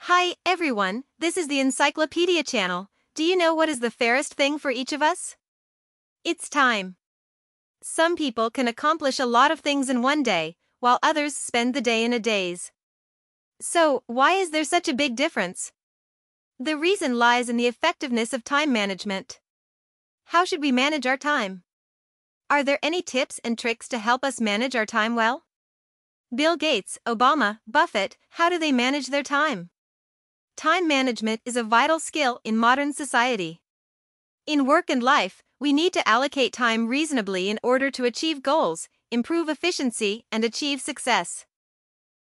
Hi, everyone, this is the Encyclopedia Channel. Do you know what is the fairest thing for each of us? It's time. Some people can accomplish a lot of things in one day, while others spend the day in a daze. So, why is there such a big difference? The reason lies in the effectiveness of time management. How should we manage our time? Are there any tips and tricks to help us manage our time well? Bill Gates, Obama, Buffett, how do they manage their time? Time management is a vital skill in modern society. In work and life, we need to allocate time reasonably in order to achieve goals, improve efficiency, and achieve success.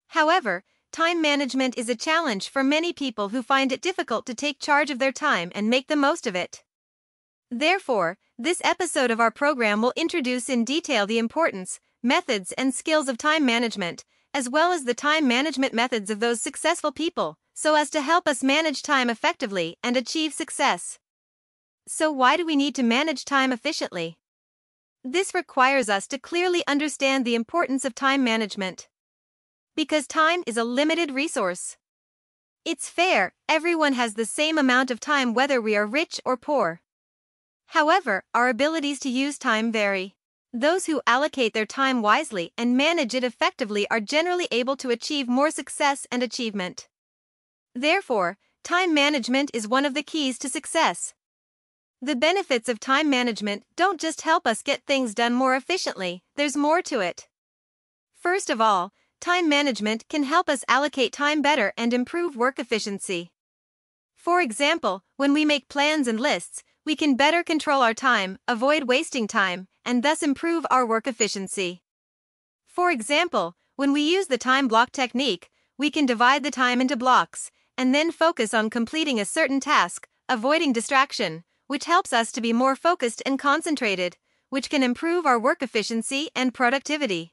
However, time management is a challenge for many people who find it difficult to take charge of their time and make the most of it. Therefore, this episode of our program will introduce in detail the importance, methods, and skills of time management, as well as the time management methods of those successful people, so as to help us manage time effectively and achieve success. So why do we need to manage time efficiently? This requires us to clearly understand the importance of time management. Because time is a limited resource. It's fair, everyone has the same amount of time whether we are rich or poor. However, our abilities to use time vary. Those who allocate their time wisely and manage it effectively are generally able to achieve more success and achievement. Therefore, time management is one of the keys to success. The benefits of time management don't just help us get things done more efficiently, there's more to it. First of all, time management can help us allocate time better and improve work efficiency. For example, when we make plans and lists, we can better control our time, avoid wasting time, and thus improve our work efficiency. For example, when we use the time block technique, we can divide the time into blocks, and then focus on completing a certain task, avoiding distraction, which helps us to be more focused and concentrated, which can improve our work efficiency and productivity.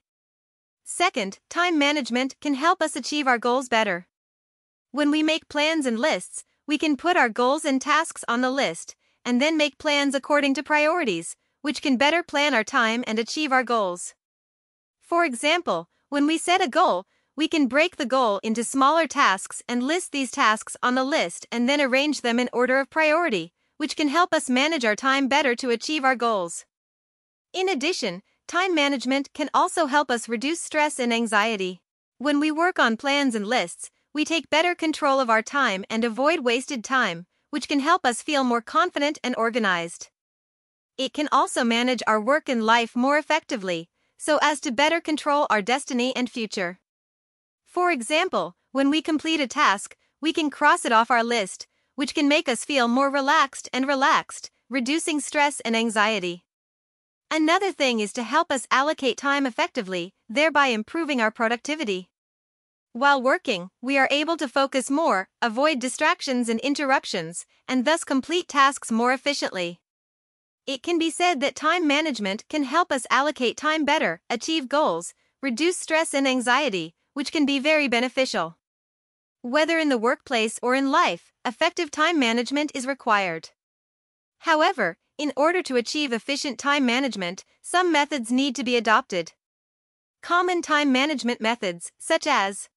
Second, time management can help us achieve our goals better. When we make plans and lists, we can put our goals and tasks on the list, and then make plans according to priorities, which can better plan our time and achieve our goals. For example, when we set a goal, we can break the goal into smaller tasks and list these tasks on the list and then arrange them in order of priority, which can help us manage our time better to achieve our goals. In addition, time management can also help us reduce stress and anxiety. When we work on plans and lists, we take better control of our time and avoid wasted time, which can help us feel more confident and organized. It can also manage our work and life more effectively, so as to better control our destiny and future. For example, when we complete a task, we can cross it off our list, which can make us feel more relaxed, reducing stress and anxiety. Another thing is to help us allocate time effectively, thereby improving our productivity. While working, we are able to focus more, avoid distractions and interruptions, and thus complete tasks more efficiently. It can be said that time management can help us allocate time better, achieve goals, reduce stress and anxiety, which can be very beneficial. Whether in the workplace or in life, effective time management is required. However, in order to achieve efficient time management, some methods need to be adopted. Common time management methods, such as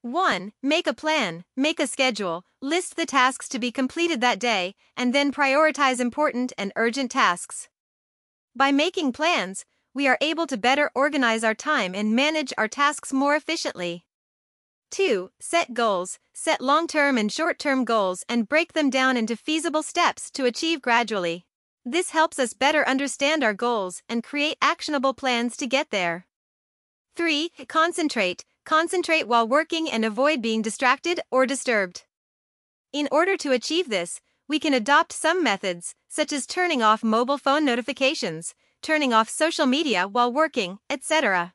1. Make a plan, make a schedule, list the tasks to be completed that day, and then prioritize important and urgent tasks. By making plans, we are able to better organize our time and manage our tasks more efficiently. 2. Set goals, set long-term and short-term goals and break them down into feasible steps to achieve gradually. This helps us better understand our goals and create actionable plans to get there. 3. Concentrate while working and avoid being distracted or disturbed. In order to achieve this, we can adopt some methods, such as turning off mobile phone notifications, turning off social media while working, etc.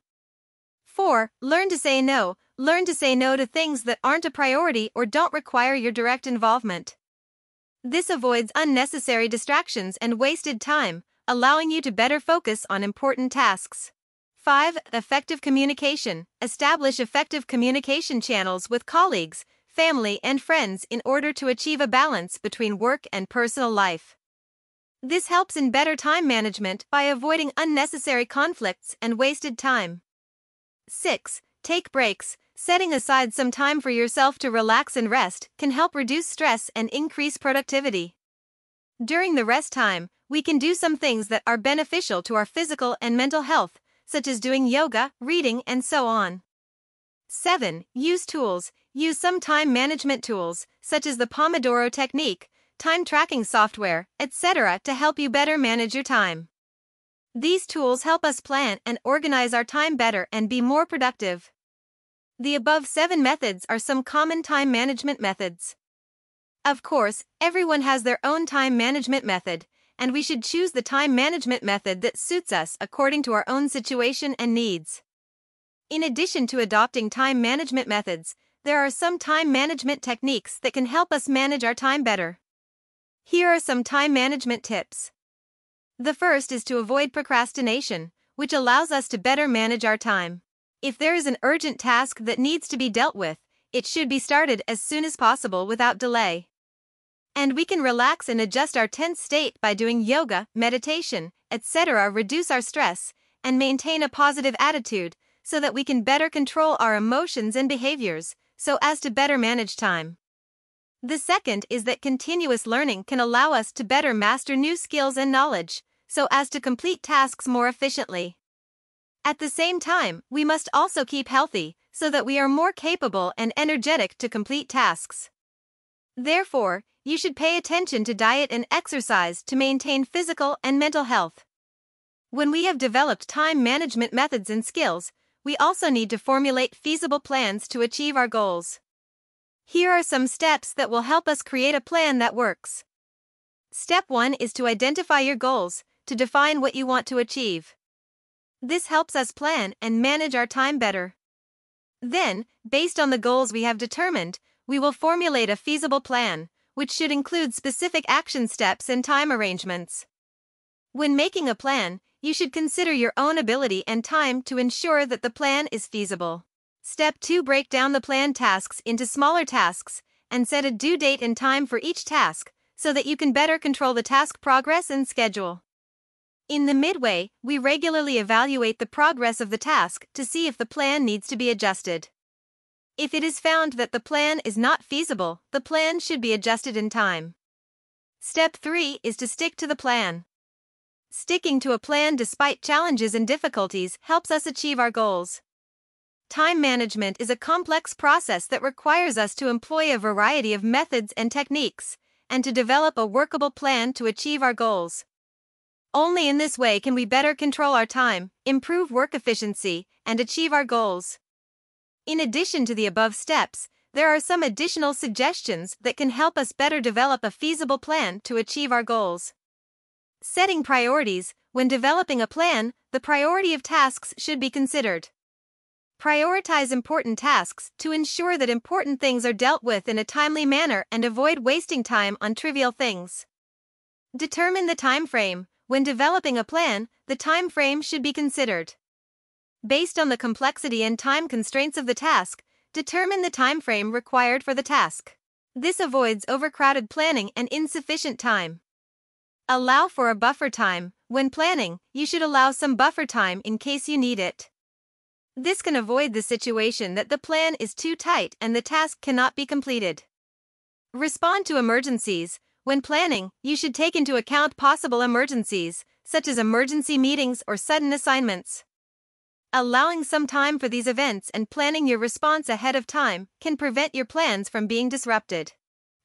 4. Learn to say no. Learn to say no to things that aren't a priority or don't require your direct involvement. This avoids unnecessary distractions and wasted time, allowing you to better focus on important tasks. 5. Effective communication. Establish effective communication channels with colleagues, family, and friends in order to achieve a balance between work and personal life. This helps in better time management by avoiding unnecessary conflicts and wasted time. 6. Take breaks. Setting aside some time for yourself to relax and rest can help reduce stress and increase productivity. During the rest time, we can do some things that are beneficial to our physical and mental health, such as doing yoga, reading, and so on. 7. Use tools. Use some time management tools, such as the Pomodoro technique, time tracking software, etc., to help you better manage your time. These tools help us plan and organize our time better and be more productive. The above 7 methods are some common time management methods. Of course, everyone has their own time management method, and we should choose the time management method that suits us according to our own situation and needs. In addition to adopting time management methods, there are some time management techniques that can help us manage our time better. Here are some time management tips. The first is to avoid procrastination, which allows us to better manage our time. If there is an urgent task that needs to be dealt with, it should be started as soon as possible without delay. And we can relax and adjust our tense state by doing yoga, meditation, etc., reduce our stress, and maintain a positive attitude so that we can better control our emotions and behaviors, so as to better manage time. The second is that continuous learning can allow us to better master new skills and knowledge, so as to complete tasks more efficiently. At the same time, we must also keep healthy, so that we are more capable and energetic to complete tasks. Therefore, you should pay attention to diet and exercise to maintain physical and mental health. When we have developed time management methods and skills, we also need to formulate feasible plans to achieve our goals. Here are some steps that will help us create a plan that works. Step 1 is to identify your goals, to define what you want to achieve. This helps us plan and manage our time better. Then, based on the goals we have determined, we will formulate a feasible plan, which should include specific action steps and time arrangements. When making a plan, you should consider your own ability and time to ensure that the plan is feasible. Step 2. Break down the planned tasks into smaller tasks and set a due date and time for each task so that you can better control the task progress and schedule. In the midway, we regularly evaluate the progress of the task to see if the plan needs to be adjusted. If it is found that the plan is not feasible, the plan should be adjusted in time. Step 3 is to stick to the plan. Sticking to a plan despite challenges and difficulties helps us achieve our goals. Time management is a complex process that requires us to employ a variety of methods and techniques, and to develop a workable plan to achieve our goals. Only in this way can we better control our time, improve work efficiency, and achieve our goals. In addition to the above steps, there are some additional suggestions that can help us better develop a feasible plan to achieve our goals. Setting priorities. When developing a plan, the priority of tasks should be considered. Prioritize important tasks to ensure that important things are dealt with in a timely manner and avoid wasting time on trivial things. Determine the time frame. When developing a plan, the time frame should be considered. Based on the complexity and time constraints of the task, determine the time frame required for the task. This avoids overcrowded planning and insufficient time. Allow for a buffer time. When planning, you should allow some buffer time in case you need it. This can avoid the situation that the plan is too tight and the task cannot be completed. Respond to emergencies. When planning, you should take into account possible emergencies, such as emergency meetings or sudden assignments. Allowing some time for these events and planning your response ahead of time can prevent your plans from being disrupted.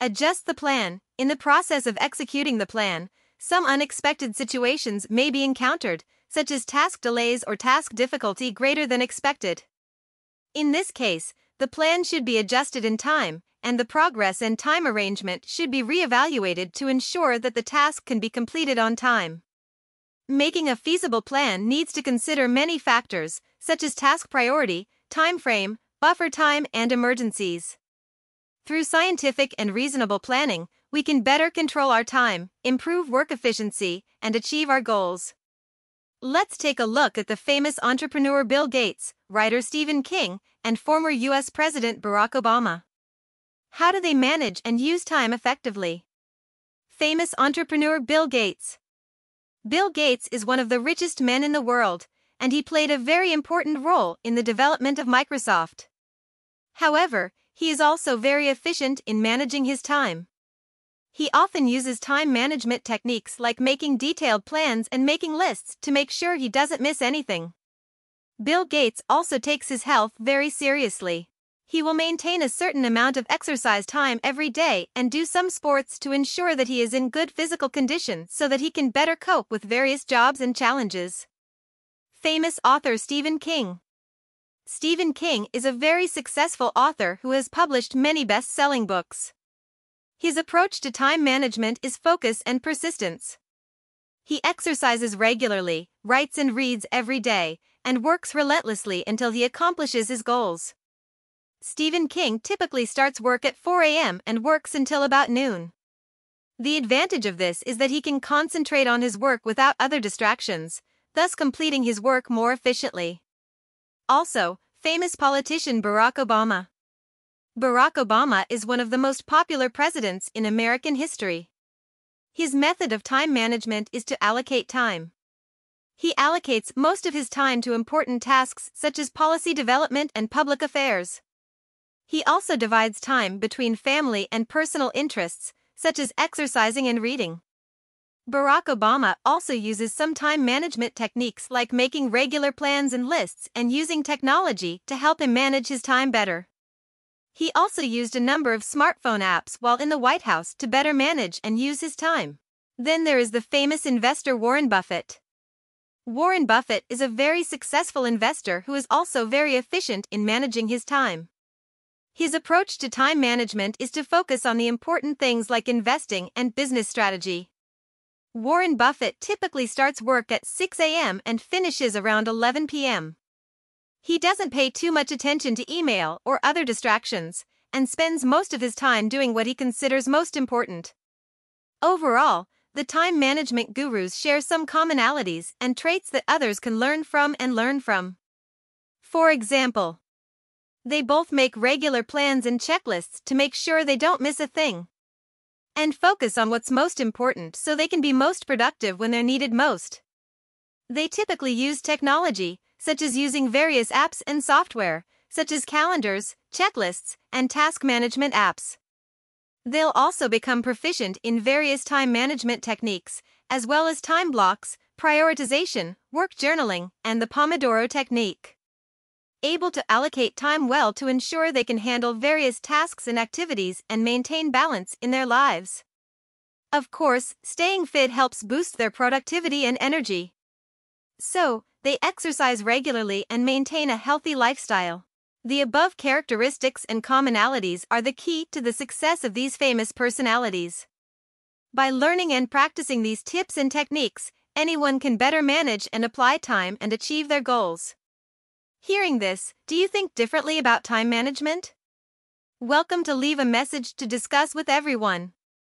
Adjust the plan. In the process of executing the plan, some unexpected situations may be encountered, such as task delays or task difficulty greater than expected. In this case, the plan should be adjusted in time, and the progress and time arrangement should be re-evaluated to ensure that the task can be completed on time. Making a feasible plan needs to consider many factors, such as task priority, time frame, buffer time, and emergencies. Through scientific and reasonable planning, we can better control our time, improve work efficiency, and achieve our goals. Let's take a look at the famous entrepreneur Bill Gates, writer Stephen King, and former U.S. President Barack Obama. How do they manage and use time effectively? Famous entrepreneur Bill Gates. Bill Gates is one of the richest men in the world, and he played a very important role in the development of Microsoft. However, he is also very efficient in managing his time. He often uses time management techniques like making detailed plans and making lists to make sure he doesn't miss anything. Bill Gates also takes his health very seriously. He will maintain a certain amount of exercise time every day and do some sports to ensure that he is in good physical condition so that he can better cope with various jobs and challenges. Famous author Stephen King. Stephen King is a very successful author who has published many best-selling books. His approach to time management is focus and persistence. He exercises regularly, writes and reads every day, and works relentlessly until he accomplishes his goals. Stephen King typically starts work at 4 a.m. and works until about noon. The advantage of this is that he can concentrate on his work without other distractions, thus completing his work more efficiently. Also, famous politician Barack Obama. Barack Obama is one of the most popular presidents in American history. His method of time management is to allocate time. He allocates most of his time to important tasks such as policy development and public affairs. He also divides time between family and personal interests, such as exercising and reading. Barack Obama also uses some time management techniques like making regular plans and lists and using technology to help him manage his time better. He also used a number of smartphone apps while in the White House to better manage and use his time. Then there is the famous investor Warren Buffett. Warren Buffett is a very successful investor who is also very efficient in managing his time. His approach to time management is to focus on the important things like investing and business strategy. Warren Buffett typically starts work at 6 a.m. and finishes around 11 p.m. He doesn't pay too much attention to email or other distractions, and spends most of his time doing what he considers most important. Overall, the time management gurus share some commonalities and traits that others can learn from. For example, they both make regular plans and checklists to make sure they don't miss a thing, and focus on what's most important so they can be most productive when they're needed most. They typically use technology, such as using various apps and software, such as calendars, checklists, and task management apps. They'll also become proficient in various time management techniques, as well as time blocks, prioritization, work journaling, and the Pomodoro technique. Able to allocate time well to ensure they can handle various tasks and activities and maintain balance in their lives. Of course, staying fit helps boost their productivity and energy. So, they exercise regularly and maintain a healthy lifestyle. The above characteristics and commonalities are the key to the success of these famous personalities. By learning and practicing these tips and techniques, anyone can better manage and apply time and achieve their goals. Hearing this, do you think differently about time management? Welcome to leave a message to discuss with everyone.